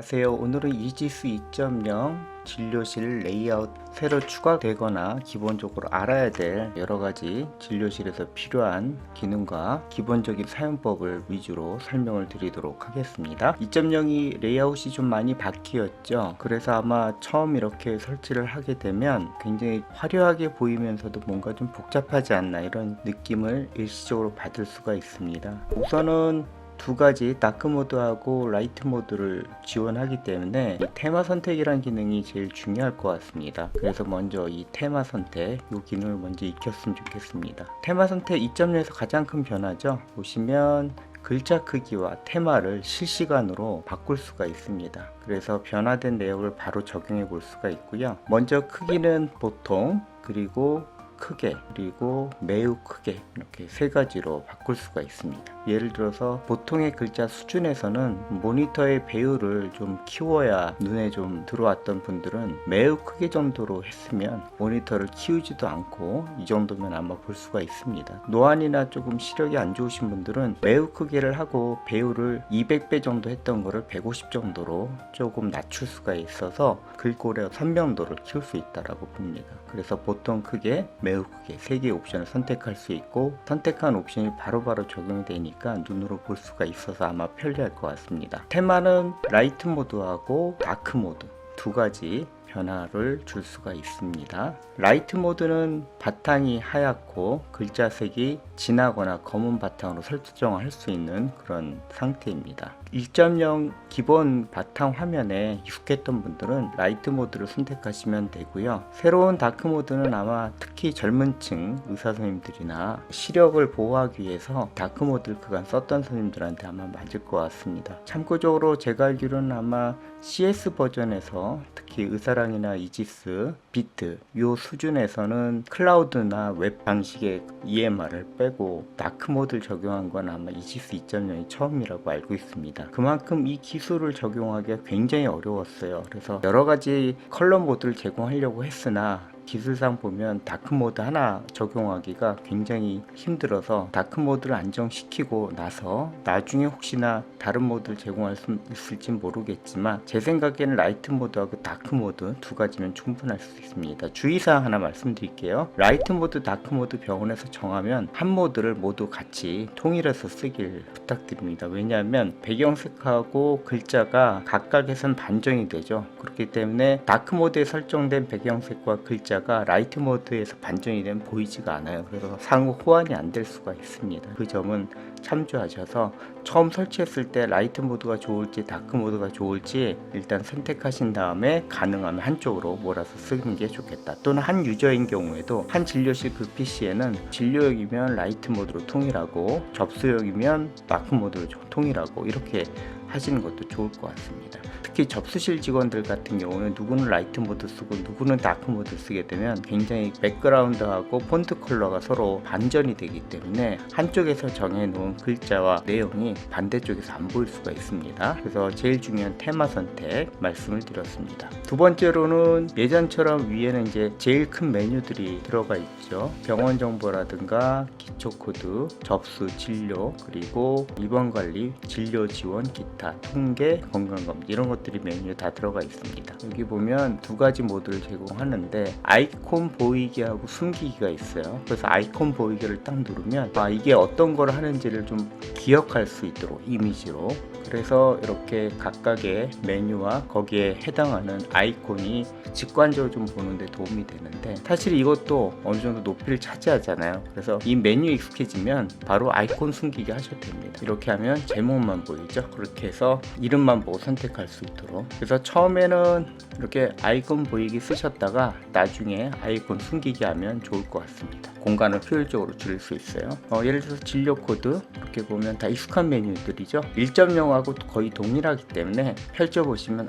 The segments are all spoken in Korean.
안녕하세요. 오늘은 이지스 2.0 진료실 레이아웃 새로 추가되거나 기본적으로 알아야 될 여러가지 진료실에서 필요한 기능과 기본적인 사용법을 위주로 설명을 드리도록 하겠습니다. 2.0이 레이아웃이 좀 많이 바뀌었죠. 그래서 아마 처음 이렇게 설치를 하게 되면 굉장히 화려하게 보이면서도 뭔가 좀 복잡하지 않나 이런 느낌을 일시적으로 받을 수가 있습니다. 우선은 두 가지 다크 모드하고 라이트 모드를 지원하기 때문에 이 테마 선택이란 기능이 제일 중요할 것 같습니다. 그래서 먼저 이 테마 선택 이 기능을 먼저 익혔으면 좋겠습니다. 테마 선택 2.0에서 가장 큰 변화죠. 보시면 글자 크기와 테마를 실시간으로 바꿀 수가 있습니다. 그래서 변화된 내용을 바로 적용해 볼 수가 있고요. 먼저 크기는 보통, 그리고 크게, 그리고 매우 크게 이렇게 세 가지로 바꿀 수가 있습니다. 예를 들어서 보통의 글자 수준에서는 모니터의 배율을 좀 키워야 눈에 좀 들어왔던 분들은 매우 크게 정도로 했으면 모니터를 키우지도 않고 이 정도면 아마 볼 수가 있습니다. 노안이나 조금 시력이 안 좋으신 분들은 매우 크게를 하고 배율을 200배 정도 했던 거를 150 정도로 조금 낮출 수가 있어서 글꼴의 선명도를 키울 수 있다고 봅니다. 그래서 보통 크게, 매우 크게 세 개의 옵션을 선택할 수 있고 선택한 옵션이 바로바로 적용이 되니까 눈으로 볼 수가 있어서 아마 편리할 것 같습니다. 테마는 라이트 모드하고 다크 모드 두 가지 변화를 줄 수가 있습니다. 라이트 모드는 바탕이 하얗고 글자색이 진하거나 검은 바탕으로 설정을 할 수 있는 그런 상태입니다. 1.0 기본 바탕 화면에 익숙했던 분들은 라이트 모드를 선택하시면 되고요. 새로운 다크 모드는 아마 특히 젊은 층 의사 선생님들이나 시력을 보호하기 위해서 다크 모드를 그간 썼던 선생님들한테 아마 맞을 것 같습니다. 참고적으로 제가 알기로는 아마 CS 버전에서 특히 의사랑이나 이지스, 비트 이 수준에서는 클라우드나 웹 방식의 EMR을 빼고 다크 모드를 적용한 건 아마 이지스 2.0이 처음이라고 알고 있습니다. 그만큼 이 기술을 적용하기가 굉장히 어려웠어요. 그래서 여러 가지 컬러 모드를 제공하려고 했으나 기술상 보면 다크 모드 하나 적용하기가 굉장히 힘들어서 다크 모드를 안정시키고 나서 나중에 혹시나 다른 모드를 제공할 수 있을지 모르겠지만 제 생각에는 라이트 모드하고 다크 모드 두 가지면 충분할 수 있습니다. 주의사항 하나 말씀드릴게요. 라이트 모드, 다크 모드 병원에서 정하면 한 모드를 모두 같이 통일해서 쓰길 부탁드립니다. 왜냐하면 배경색하고 글자가 각각에선 반전이 되죠. 그렇기 때문에 다크 모드에 설정된 배경색과 글자가 라이트 모드에서 반전이 되면 보이지가 않아요. 그래서 상호 호환이 안 될 수가 있습니다. 그 점은 참조하셔서 처음 설치했을 때 라이트 모드가 좋을지 다크 모드가 좋을지 일단 선택하신 다음에 가능하면 한쪽으로 몰아서 쓰는 게 좋겠다. 또는 한 유저인 경우에도 한 진료실 그 PC에는 진료용이면 라이트 모드로 통일하고 접수용이면 다크 모드로 통일하고 이렇게 하시는 것도 좋을 것 같습니다. 특히 접수실 직원들 같은 경우는 누구는 라이트 모드 쓰고 누구는 다크 모드 쓰게 되면 굉장히 백그라운드하고 폰트 컬러가 서로 반전이 되기 때문에 한쪽에서 정해놓은 글자와 내용이 반대쪽에서 안 보일 수가 있습니다. 그래서 제일 중요한 테마 선택 말씀을 드렸습니다. 두 번째로는 예전처럼 위에는 이제 제일 큰 메뉴들이 들어가 있죠. 병원 정보라든가 기초 코드, 접수, 진료, 그리고 입원 관리, 진료 지원, 기타, 통계, 건강검진 이런 것들이 메뉴에 다 들어가 있습니다. 여기 보면 두 가지 모드를 제공하는데 아이콘 보이기 하고 숨기기가 있어요. 그래서 아이콘 보이기를 딱 누르면 이게 어떤 걸 하는지를 좀 기억할 수 있도록 이미지로 그래서 이렇게 각각의 메뉴와 거기에 해당하는 아이콘이 직관적으로 좀 보는데 도움이 되는데 사실 이것도 어느 정도 높이를 차지하잖아요. 그래서 이 메뉴에 익숙해지면 바로 아이콘 숨기기 하셔도 됩니다. 이렇게 하면 제목만 보이죠. 그렇게 해서 이름만 보고 선택할 수 있도록 그래서 처음에는 이렇게 아이콘 보이기 쓰셨다가 나중에 아이콘 숨기기 하면 좋을 것 같습니다. 공간을 효율적으로 줄일 수 있어요. 예를 들어서 진료 코드 이렇게 보면 다 익숙한 메뉴들이죠. 1.0하고 거의 동일하기 때문에 펼쳐보시면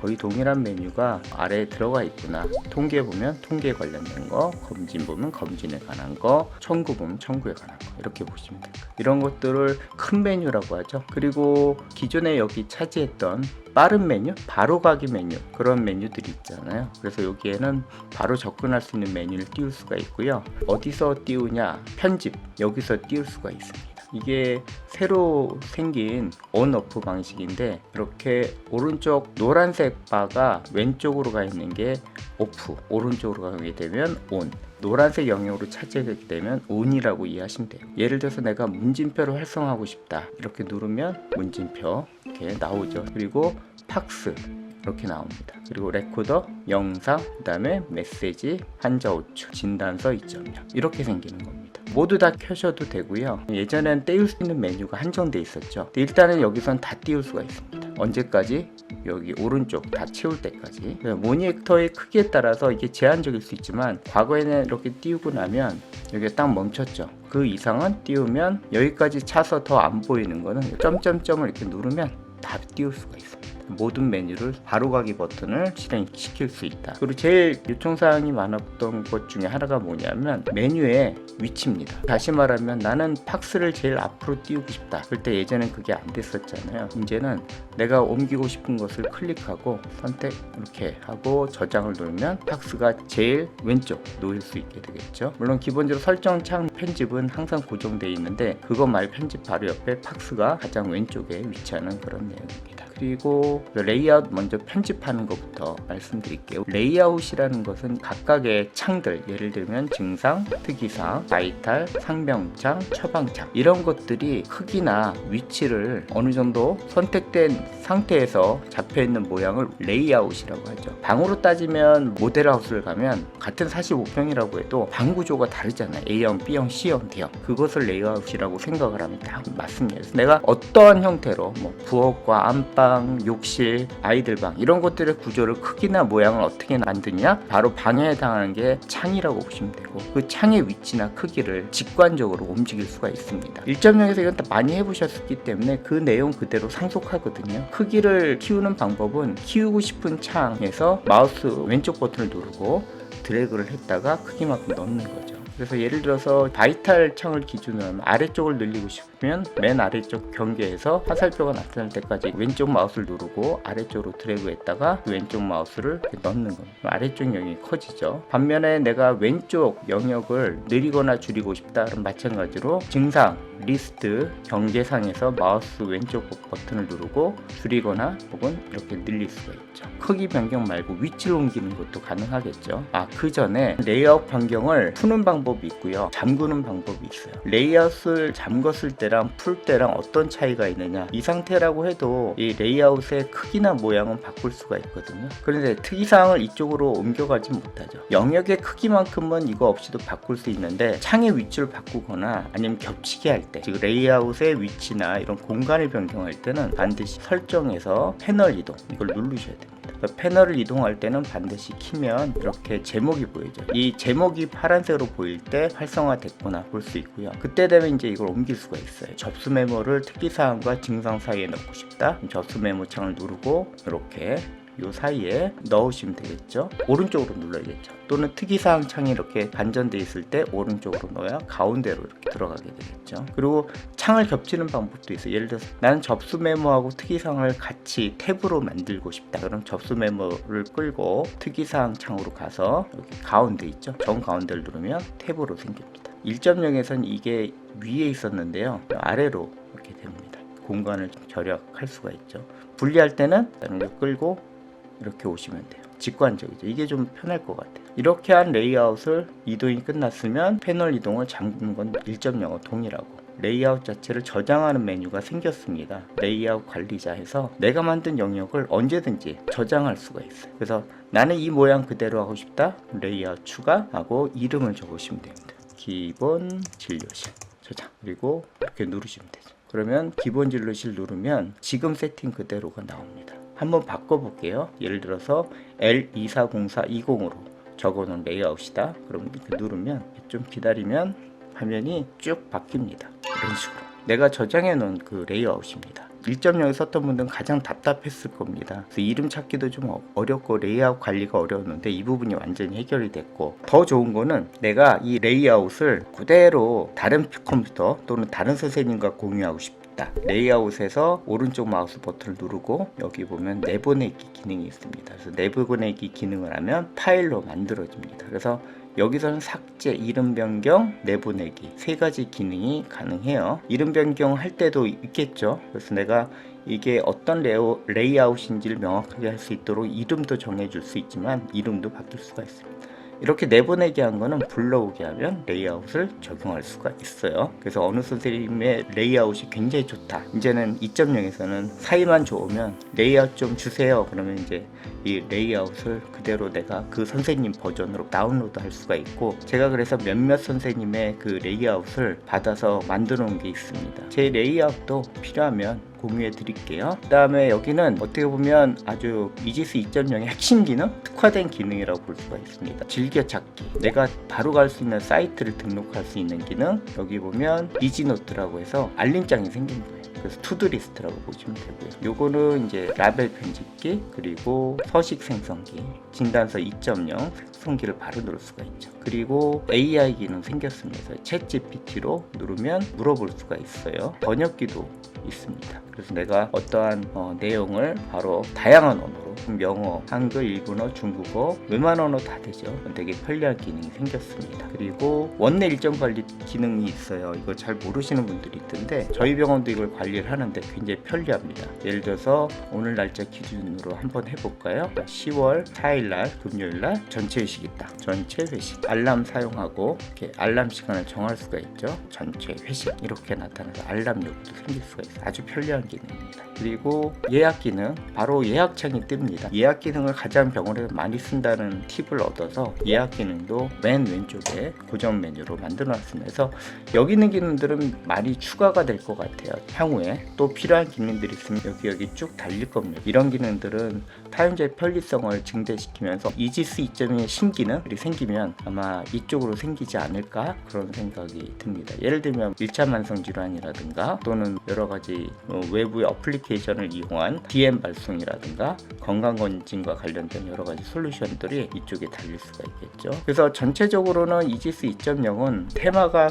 거의 동일한 메뉴가 아래에 들어가 있구나. 통계 보면 통계에 관련된 거, 검진 보면 검진에 관한 거, 청구 보면 청구에 관한 거 이렇게 보시면 됩니다. 이런 것들을 큰 메뉴라고 하죠. 그리고 기존에 여기 차지했던 빠른 메뉴, 바로 가기 메뉴 그런 메뉴들이 있잖아요. 그래서 여기에는 바로 접근할 수 있는 메뉴를 띄울 수가 있고요. 어디서 띄우냐? 편집 여기서 띄울 수가 있습니다. 이게 새로 생긴 온오프 방식인데 이렇게 오른쪽 노란색 바가 왼쪽으로 가 있는 게 오프, 오른쪽으로 가게 되면 온, 노란색 영역으로 차지하게 되면 온이라고 이해하시면 돼요. 예를 들어서 내가 문진표를 활성화하고 싶다 이렇게 누르면 문진표 이렇게 나오죠. 그리고 팍스 이렇게 나옵니다. 그리고 레코더, 영상, 그 다음에 메시지, 한자 5초, 진단서 2.0 이렇게 생기는 겁니다. 모두 다 켜셔도 되고요. 예전엔 띄울 수 있는 메뉴가 한정돼 있었죠. 일단은 여기선 다 띄울 수가 있습니다. 언제까지? 여기 오른쪽 다 채울 때까지. 모니터의 크기에 따라서 이게 제한적일 수 있지만 과거에는 이렇게 띄우고 나면 여기가 딱 멈췄죠. 그 이상은 띄우면 여기까지 차서 더 안 보이는 거는 점점점을 이렇게 누르면 다 띄울 수가 있습니다. 모든 메뉴를 바로가기 버튼을 실행시킬 수 있다. 그리고 제일 요청사항이 많았던 것 중에 하나가 뭐냐면 메뉴의 위치입니다. 다시 말하면 나는 팍스를 제일 앞으로 띄우고 싶다. 그때 예전엔 그게 안 됐었잖아요. 이제는 내가 옮기고 싶은 것을 클릭하고 선택 이렇게 하고 저장을 누르면 팍스가 제일 왼쪽 놓일 수 있게 되겠죠. 물론 기본적으로 설정창 편집은 항상 고정되어 있는데 그것 말고 편집 바로 옆에 팍스가 가장 왼쪽에 위치하는 그런 내용입니다. 그리고 레이아웃 먼저 편집하는 것부터 말씀드릴게요. 레이아웃이라는 것은 각각의 창들, 예를 들면 증상, 특이사항, 바이탈, 상명창, 처방창 이런 것들이 크기나 위치를 어느 정도 선택된 상태에서 잡혀있는 모양을 레이아웃이라고 하죠. 방으로 따지면 모델하우스를 가면 같은 45평이라고 해도 방 구조가 다르잖아요. A형, B형, C형, D형 그것을 레이아웃이라고 생각을 하면 딱 맞습니다. 그래서 내가 어떠한 형태로 뭐 부엌과 안방, 욕실, 아이들 방 이런 것들의 구조를 크기나 모양을 어떻게 만드냐 바로 방에 해당하는 게 창이라고 보시면 되고 그 창의 위치나 크기를 직관적으로 움직일 수가 있습니다. 1.0에서 이건 다 많이 해보셨기 때문에 그 내용 그대로 상속하거든요. 크기를 키우는 방법은 키우고 싶은 창에서 마우스 왼쪽 버튼을 누르고 드래그를 했다가 크기만큼 넣는 거죠. 그래서 예를 들어서 바이탈 창을 기준으로 아래쪽을 늘리고 싶으면 맨 아래쪽 경계에서 화살표가 나타날 때까지 왼쪽 마우스를 누르고 아래쪽으로 드래그했다가 왼쪽 마우스를 넣는 겁니다. 아래쪽 영역이 커지죠. 반면에 내가 왼쪽 영역을 늘리거나 줄이고 싶다 그럼 마찬가지로 증상, 리스트, 경계상에서 마우스 왼쪽 버튼을 누르고 줄이거나 혹은 이렇게 늘릴 수가 있죠. 크기 변경 말고 위치를 옮기는 것도 가능하겠죠. 그 전에 레이아웃 변경을 푸는 방법이 있고요. 잠그는 방법이 있어요. 레이아웃을 잠궜을 때랑 풀 때랑 어떤 차이가 있느냐 이 상태라고 해도 이 레이아웃의 크기나 모양은 바꿀 수가 있거든요. 그런데 특이사항을 이쪽으로 옮겨가지 못하죠. 영역의 크기만큼은 이거 없이도 바꿀 수 있는데 창의 위치를 바꾸거나 아니면 겹치게 할 때, 즉 레이아웃의 위치나 이런 공간을 변경할 때는 반드시 설정에서 패널 이동 이걸 누르셔야 됩니다. 패널을 이동할 때는 반드시 키면 이렇게 제목이 보이죠. 이 제목이 파란색으로 보일 때 활성화됐구나 볼 수 있고요. 그때 되면 이제 이걸 옮길 수가 있어요. 접수 메모를 특이사항과 증상 사이에 넣고 싶다. 접수 메모 창을 누르고 이렇게 요 사이에 넣으시면 되겠죠. 오른쪽으로 눌러야겠죠. 또는 특이사항 창이 이렇게 반전되어 있을 때 오른쪽으로 넣어야 가운데로 이렇게 들어가게 되겠죠. 그리고 창을 겹치는 방법도 있어요. 예를 들어서 나는 접수 메모하고 특이사항을 같이 탭으로 만들고 싶다. 그럼 접수 메모를 끌고 특이사항 창으로 가서 여기 가운데 있죠. 정 가운데를 누르면 탭으로 생깁니다. 1.0에서는 이게 위에 있었는데요. 아래로 이렇게 됩니다. 공간을 절약할 수가 있죠. 분리할 때는 이렇게 끌고 이렇게 오시면 돼요. 직관적이죠. 이게 좀 편할 것 같아요. 이렇게 한 레이아웃을 이동이 끝났으면 패널 이동을 잠그는 건 1.0와 동일하고 레이아웃 자체를 저장하는 메뉴가 생겼습니다. 레이아웃 관리자 해서 내가 만든 영역을 언제든지 저장할 수가 있어요. 그래서 나는 이 모양 그대로 하고 싶다. 레이아웃 추가하고 이름을 적으시면 됩니다. 기본 진료실 저장 그리고 이렇게 누르시면 되죠. 그러면 기본 진료실 누르면 지금 세팅 그대로가 나옵니다. 한번 바꿔볼게요. 예를 들어서 L240420으로 적어놓은 레이아웃이다. 그럼 이렇게 누르면 좀 기다리면 화면이 쭉 바뀝니다. 이런 식으로 내가 저장해 놓은 그 레이아웃입니다. 1.0에 썼던 분들은 가장 답답했을 겁니다. 그래서 이름 찾기도 좀 어렵고 레이아웃 관리가 어려웠는데 이 부분이 완전히 해결이 됐고 더 좋은 거는 내가 이 레이아웃을 그대로 다른 컴퓨터 또는 다른 선생님과 공유하고 싶다. 레이아웃에서 오른쪽 마우스 버튼을 누르고 여기 보면 내보내기 기능이 있습니다. 그래서 내보내기 기능을 하면 파일로 만들어집니다. 그래서 여기서는 삭제, 이름 변경, 내보내기 세 가지 기능이 가능해요. 이름 변경 할 때도 있겠죠. 그래서 내가 이게 어떤 레이아웃인지를 명확하게 할 수 있도록 이름도 정해줄 수 있지만 이름도 바뀔 수가 있습니다. 이렇게 내보내기 한 거는 불러오게 하면 레이아웃을 적용할 수가 있어요. 그래서 어느 선생님의 레이아웃이 굉장히 좋다, 이제는 2.0에서는 사이만 좋으면 레이아웃 좀 주세요, 그러면 이제 이 레이아웃을 그대로 내가 그 선생님 버전으로 다운로드 할 수가 있고, 제가 그래서 몇몇 선생님의 그 레이아웃을 받아서 만들어 놓은 게 있습니다. 제 레이아웃도 필요하면 공유해 드릴게요. 그 다음에 여기는 어떻게 보면 아주 이지스 2.0의 핵심 기능, 특화된 기능이라고 볼 수가 있습니다. 즐겨찾기, 내가 바로 갈 수 있는 사이트를 등록할 수 있는 기능, 여기 보면 이지노트라고 해서 알림장이 생긴 거예요. 그래서 투두리스트라고 보시면 되고요. 요거는 이제 라벨 편집기, 그리고 서식 생성기, 진단서 2.0 생성기를 바로 누를 수가 있죠. 그리고 AI 기능 생겼습니다. 챗 GPT로 누르면 물어볼 수가 있어요. 번역기도 있습니다. 그래서 내가 어떠한 내용을 바로 다양한 언어로, 영어, 한글, 일본어, 중국어, 웬만한 언어 다 되죠. 되게 편리한 기능이 생겼습니다. 그리고 원내 일정 관리 기능이 있어요. 이거 잘 모르시는 분들이 있던데 저희 병원도 이걸 관리를 하는데 굉장히 편리합니다. 예를 들어서 오늘 날짜 기준으로 한번 해볼까요? 10월 4일날 금요일날 전체 회식 있다. 전체 회식 알람 사용하고 이렇게 알람 시간을 정할 수가 있죠. 전체 회식 이렇게 나타나서 알람 요구도 생길 수가 있어요. 아주 편리한 기능입니다. 그리고 예약 기능, 바로 예약창이 뜹니다. 예약 기능을 가장 병원에서 많이 쓴다는 팁을 얻어서 예약 기능도 맨 왼쪽에 고정 메뉴로 만들어 놨습니다. 그래서 여기 있는 기능들은 많이 추가가 될 것 같아요. 향후에 또 필요한 기능들이 있으면 여기 쭉 달릴 겁니다. 이런 기능들은 사용자의 편리성을 증대시키면서 이지스 2.0의 신기능이 생기면 아마 이쪽으로 생기지 않을까 그런 생각이 듭니다. 예를 들면 1차 만성 질환이라든가 또는 여러 가지 외부의 어플리케이션을 이용한 DM 발송이라든가 건강검진과 관련된 여러 가지 솔루션들이 이쪽에 달릴 수가 있겠죠. 그래서 전체적으로는 이지스 2.0은 테마가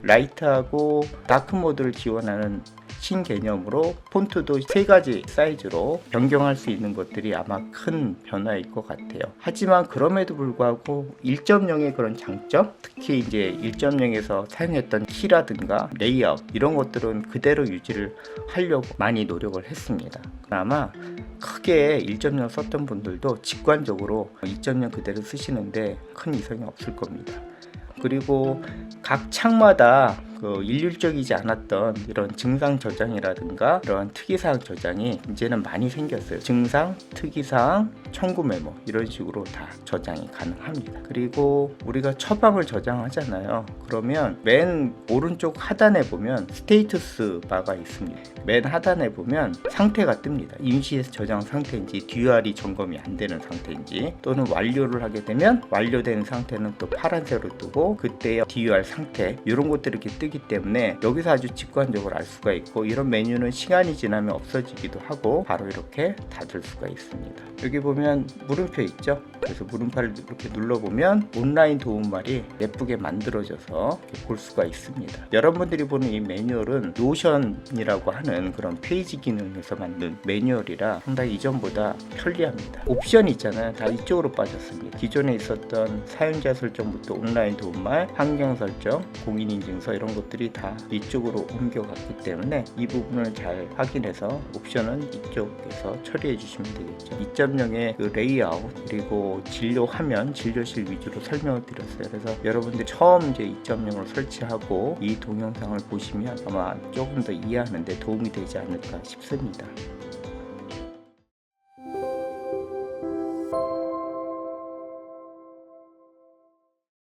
라이트하고 다크 모드를 지원하는 신개념으로 폰트도 3가지 사이즈로 변경할 수 있는 것들이 아마 큰 변화일 것 같아요. 하지만 그럼에도 불구하고 1.0의 그런 장점, 특히 이제 1.0에서 사용했던 키라든가 레이아웃 이런 것들은 그대로 유지를 하려고 많이 노력을 했습니다. 아마 크게 1.0 썼던 분들도 직관적으로 2.0 그대로 쓰시는데 큰 이상이 없을 겁니다. 그리고 각 창마다 일률적이지 않았던 이런 증상 저장이라든가 이런 특이사항 저장이 이제는 많이 생겼어요. 증상, 특이사항, 청구 메모 이런 식으로 다 저장이 가능합니다. 그리고 우리가 처방을 저장하잖아요. 그러면 맨 오른쪽 하단에 보면 스테이터스 바가 있습니다. 맨 하단에 보면 상태가 뜹니다. 임시 저장 상태인지 DUR이 점검이 안 되는 상태인지 또는 완료를 하게 되면 완료된 상태는 또 파란색으로 뜨고 그때의 DUR 상태 이런 것들이 이렇게 뜨기 때문에 여기서 아주 직관적으로 알 수가 있고, 이런 메뉴는 시간이 지나면 없어지기도 하고 바로 이렇게 닫을 수가 있습니다. 여기 보면 물음표 있죠. 그래서 물음표를 이렇게 눌러보면 온라인 도움말이 예쁘게 만들어져서 볼 수가 있습니다. 여러분들이 보는 이 매뉴얼은 노션이라고 하는 그런 페이지 기능에서 만든 매뉴얼이라 상당히 이전보다 편리합니다. 옵션이 있잖아요. 다 이쪽으로 빠졌습니다. 기존에 있었던 사용자 설정부터 온라인 도움말, 환경 설정, 공인인증서 이런 것들이 다 이쪽으로 옮겨갔기 때문에 이 부분을 잘 확인해서 옵션은 이쪽에서 처리해 주시면 되겠죠. 2.0의 그 레이아웃 그리고 진료 화면, 진료실 위주로 설명을 드렸어요. 그래서 여러분들 처음 이제 2.0을 설치하고 이 동영상을 보시면 아마 조금 더 이해하는 데 도움이 되지 않을까 싶습니다.